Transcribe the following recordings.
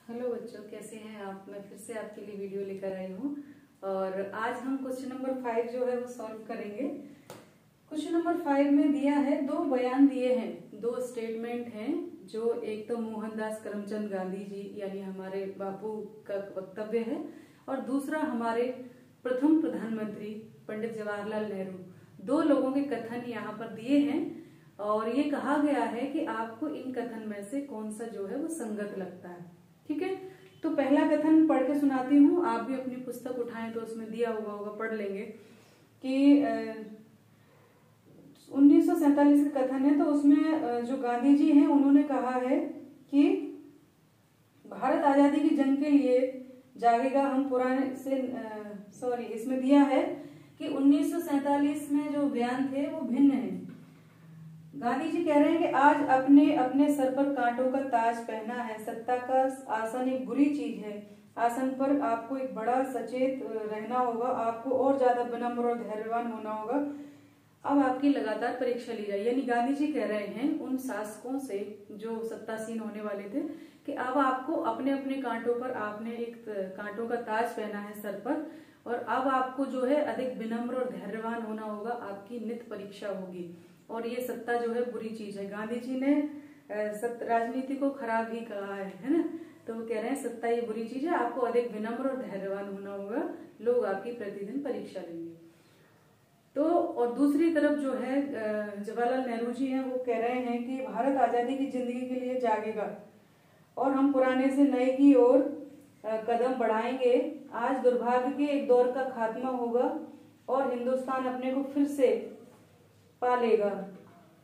Hello बच्चों, कैसे हैं आप। मैं फिर से आपके लिए वीडियो लेकर आई हूँ और आज हम क्वेश्चन नंबर 5 जो है वो सॉल्व करेंगे। क्वेश्चन नंबर 5 में दिया है, दो बयान दिए हैं, दो स्टेटमेंट हैं, जो एक तो मोहनदास करमचंद गांधी जी यानी हमारे बापू का वक्तव्य है और दूसरा हमारे प्रथम प्रधानमंत्री पंडित जवाहरलाल नेहरू। दो लोगों के कथन यहाँ पर दिए हैं और ये कहा गया है कि आपको इन कथन में से कौन सा जो है वो संगत लगता है। ठीक है, तो पहला कथन पढ़ के सुनाती हूँ। आप भी अपनी पुस्तक उठाएं तो उसमें दिया हुआ होगा, पढ़ लेंगे कि 1947 का कथन है। तो उसमें जो गांधी जी हैं उन्होंने कहा है कि भारत आजादी की जंग के लिए जागेगा, हम पुराने से इसमें दिया है कि 1947 में जो बयान थे वो भिन्न है। गांधी जी कह रहे हैं कि आज अपने अपने सर पर कांटों का ताज पहना है, सत्ता का आसन एक बुरी चीज है, आसन पर आपको एक बड़ा सचेत रहना होगा, आपको और ज्यादा विनम्र और धैर्यवान होना होगा, अब आपकी लगातार परीक्षा ली जाए। यानी गांधी जी कह रहे हैं उन शासकों से जो सत्तासीन होने वाले थे कि अब आपको अपने अपने कांटों पर आपने एक कांटों का ताज पहना है सर पर और अब आपको जो है अधिक विनम्र और धैर्यवान होना होगा, आपकी नित्य परीक्षा होगी और ये सत्ता जो है बुरी चीज है। गांधी जी ने राजनीति को खराब ही कहा है ना। तो वो कह रहे हैं सत्ता ये बुरी चीज है, आपको अधिक विनम्र और धैर्यवान होना होगा, लोग आपकी प्रतिदिन परीक्षा लेंगे। तो और दूसरी तरफ जो है जवाहरलाल नेहरू जी हैं, वो कह रहे हैं कि भारत आजादी की जिंदगी के लिए जागेगा और हम पुराने से नए की ओर कदम बढ़ाएंगे। आज दुर्भाग्य के एक दौर का खात्मा होगा और हिंदुस्तान अपने को फिर से पालेगा।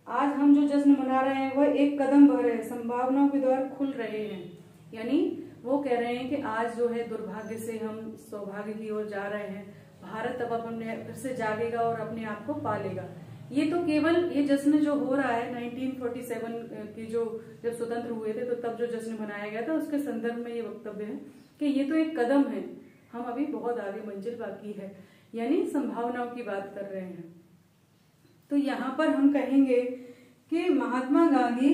आज हम जो जश्न मना रहे हैं वह एक कदम भर है, संभावनाओं के द्वार खुल रहे हैं। यानी वो कह रहे हैं कि आज जो है दुर्भाग्य से हम सौभाग्य की ओर जा रहे हैं, भारत अब अपने फिर से जागेगा और अपने आप को पालेगा। ये तो केवल ये जश्न जो हो रहा है 1947 की जो जब स्वतंत्र हुए थे तो तब जो जश्न मनाया गया था उसके संदर्भ में ये वक्तव्य है कि ये तो एक कदम है, हम अभी बहुत आगे मंजिल बाकी है, यानी संभावनाओं की बात कर रहे हैं। तो यहाँ पर हम कहेंगे कि महात्मा गांधी,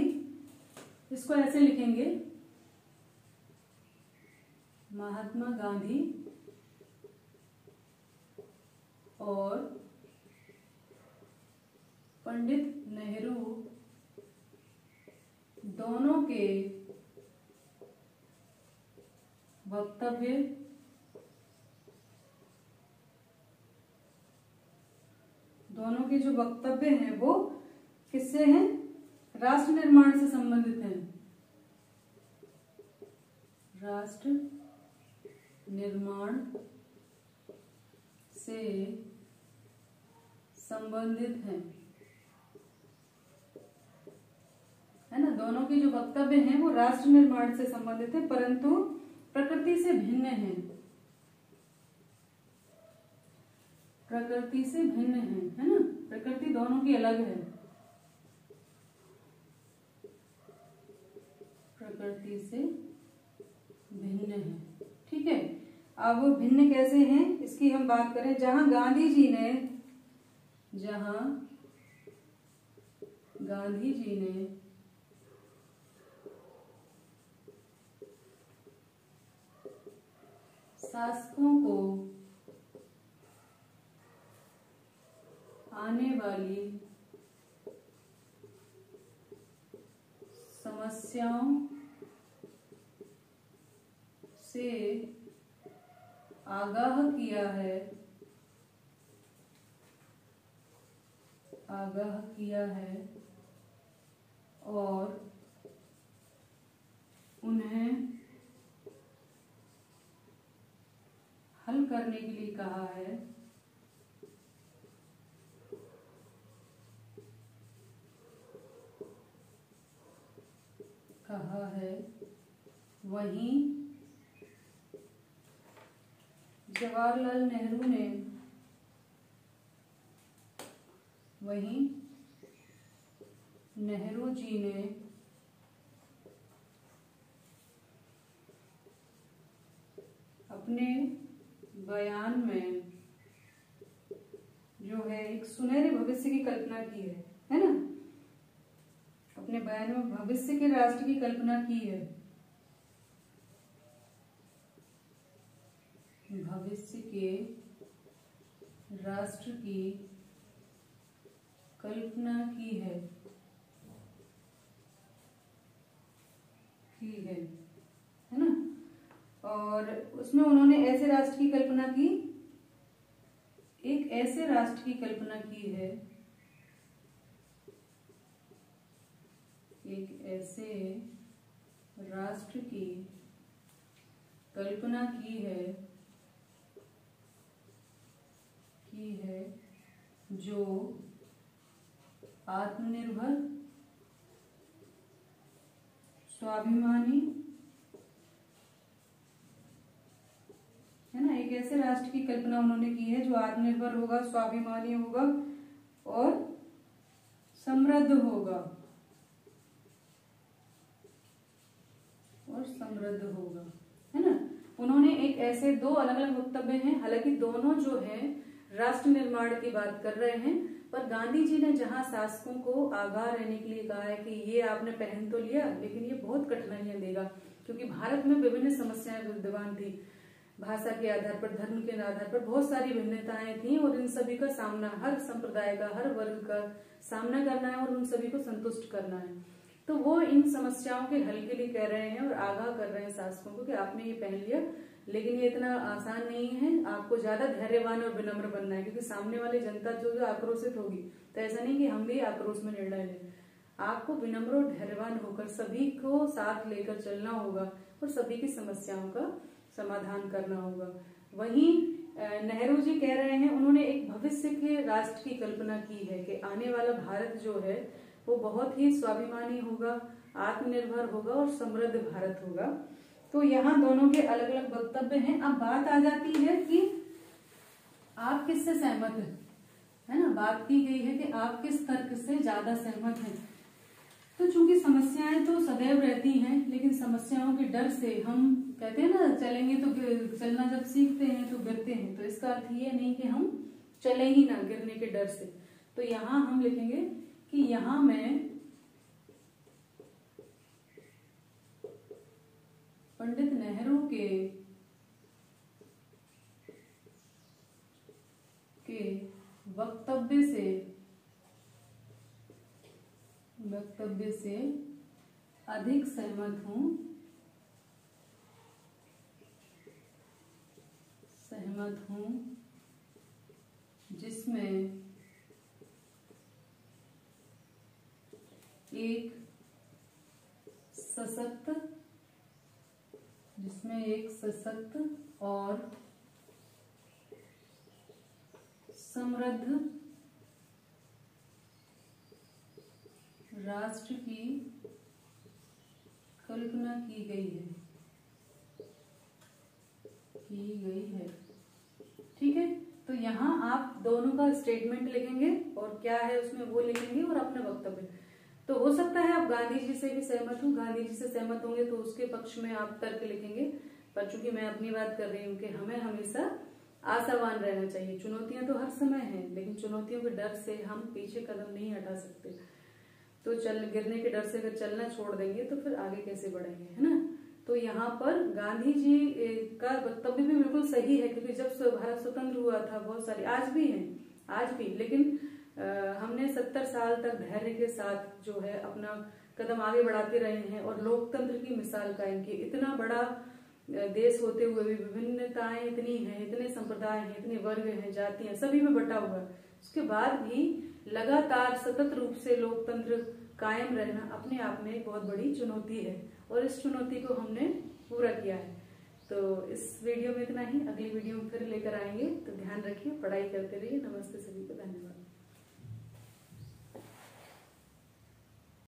इसको ऐसे लिखेंगे, महात्मा गांधी और पंडित नेहरू दोनों के वक्तव्य दोनों के जो वक्तव्य हैं वो किससे हैं? राष्ट्र निर्माण से संबंधित हैं, राष्ट्र निर्माण से संबंधित हैं, है ना। दोनों के जो वक्तव्य हैं वो राष्ट्र निर्माण से संबंधित है परंतु प्रकृति से भिन्न हैं, प्रकृति से भिन्न है ना। प्रकृति दोनों की अलग है, प्रकृति से भिन्न है। ठीक है, अब वो भिन्न कैसे हैं इसकी हम बात करें। जहां गांधी जी ने शासकों को आने वाली समस्याओं से आगाह किया है और उन्हें हल करने के लिए कहा है। वहीं जवाहरलाल नेहरू ने नेहरू जी ने अपने बयान में जो है एक सुनहरे भविष्य की कल्पना की है ना। अपने बयान में भविष्य के राष्ट्र की कल्पना की है भविष्य के राष्ट्र की कल्पना की है ना। और उसमें उन्होंने ऐसे राष्ट्र की कल्पना की, एक ऐसे राष्ट्र की कल्पना की है, एक ऐसे राष्ट्र की कल्पना की है जो आत्मनिर्भर, स्वाभिमानी, है ना। एक ऐसे राष्ट्र की कल्पना उन्होंने की है जो आत्मनिर्भर होगा, स्वाभिमानी होगा और समृद्ध होगा, है ना। उन्होंने एक ऐसे दो अलग अलग वक्तव्य हैं, हालांकि दोनों जो है राष्ट्र निर्माण की बात कर रहे हैं, पर गांधी जी ने जहां शासकों को आगाह रहने के लिए कहा है कि ये आपने पहन तो लिया लेकिन ये बहुत कठिनाइयां देगा, क्योंकि भारत में विभिन्न समस्याएं विद्यमान थी, भाषा के आधार पर, धर्म के आधार पर बहुत सारी भिन्नताएं थी और इन सभी का सामना, हर संप्रदाय का, हर वर्ग का सामना करना है और उन सभी को संतुष्ट करना है। तो वो इन समस्याओं के हल के लिए कह रहे हैं और आगाह कर रहे हैं शासकों को कि आपने ये पहन लिया लेकिन ये इतना आसान नहीं है, आपको ज्यादा धैर्यवान और विनम्र बनना है, क्योंकि सामने वाली जनता जो आक्रोशित होगी, तो ऐसा नहीं कि हम भी आक्रोश में निर्णय लें, आपको विनम्र और धैर्यवान होकर सभी को साथ लेकर चलना होगा और सभी की समस्याओं का समाधान करना होगा। वहीं नेहरू जी कह रहे हैं, उन्होंने एक भविष्य के राष्ट्र की कल्पना की है कि आने वाला भारत जो है वो बहुत ही स्वाभिमानी होगा, आत्मनिर्भर होगा और समृद्ध भारत होगा। तो यहाँ दोनों के अलग अलग वक्तव्य हैं। अब बात आ जाती है कि आप किससे सहमत हैं, है ना। बात की गई है कि आप किस तर्क से ज्यादा सहमत हैं। तो चूंकि समस्याएं तो सदैव रहती हैं, लेकिन समस्याओं के डर से हम कहते हैं ना, चलेंगे तो चलना जब सीखते हैं तो गिरते हैं, तो इसका अर्थ ये नहीं कि हम चले ही ना गिरने के डर से। तो यहाँ हम लिखेंगे कि यहाँ मैं पंडित नेहरू के वक्तव्य से अधिक सहमत हूं, जिसमें एक सशक्त और समृद्ध राष्ट्र की कल्पना की गई है। ठीक है, तो यहाँ आप दोनों का स्टेटमेंट लिखेंगे और क्या है उसमें वो लिखेंगे और अपने वक्तव्य। तो हो सकता है आप गांधी जी से भी सहमत हूँ, गांधी जी से सहमत होंगे तो उसके पक्ष में आप तर्क लिखेंगे, पर चूंकि मैं अपनी बात कर रही हूँ कि हमें हमेशा आशावान रहना चाहिए। चुनौतियां तो हर समय हैं, लेकिन चुनौतियों के डर से हम पीछे कदम नहीं हटा सकते। तो गिरने के डर से अगर चलना छोड़ देंगे तो फिर आगे कैसे बढ़ेंगे, है ना। तो यहाँ पर गांधी जी का वक्तव्य भी बिल्कुल सही है, क्योंकि जब भारत स्वतंत्र हुआ था बहुत सारी, आज भी, लेकिन हमने 70 साल तक धैर्य के साथ जो है अपना कदम आगे बढ़ाते रहे हैं और लोकतंत्र की मिसाल कायम की। इतना बड़ा देश होते हुए भी विभिन्नताएं इतनी हैं, इतने संप्रदाय हैं, इतने वर्ग हैं, जातियां, सभी में बटा हुआ है, उसके बाद भी लगातार सतत रूप से लोकतंत्र कायम रहना अपने आप में एक बहुत बड़ी चुनौती है और इस चुनौती को हमने पूरा किया है। तो इस वीडियो में इतना ही, अगली वीडियो में फिर लेकर आएंगे। तो ध्यान रखिए, पढ़ाई करते रहिए। नमस्ते, सभी को धन्यवाद।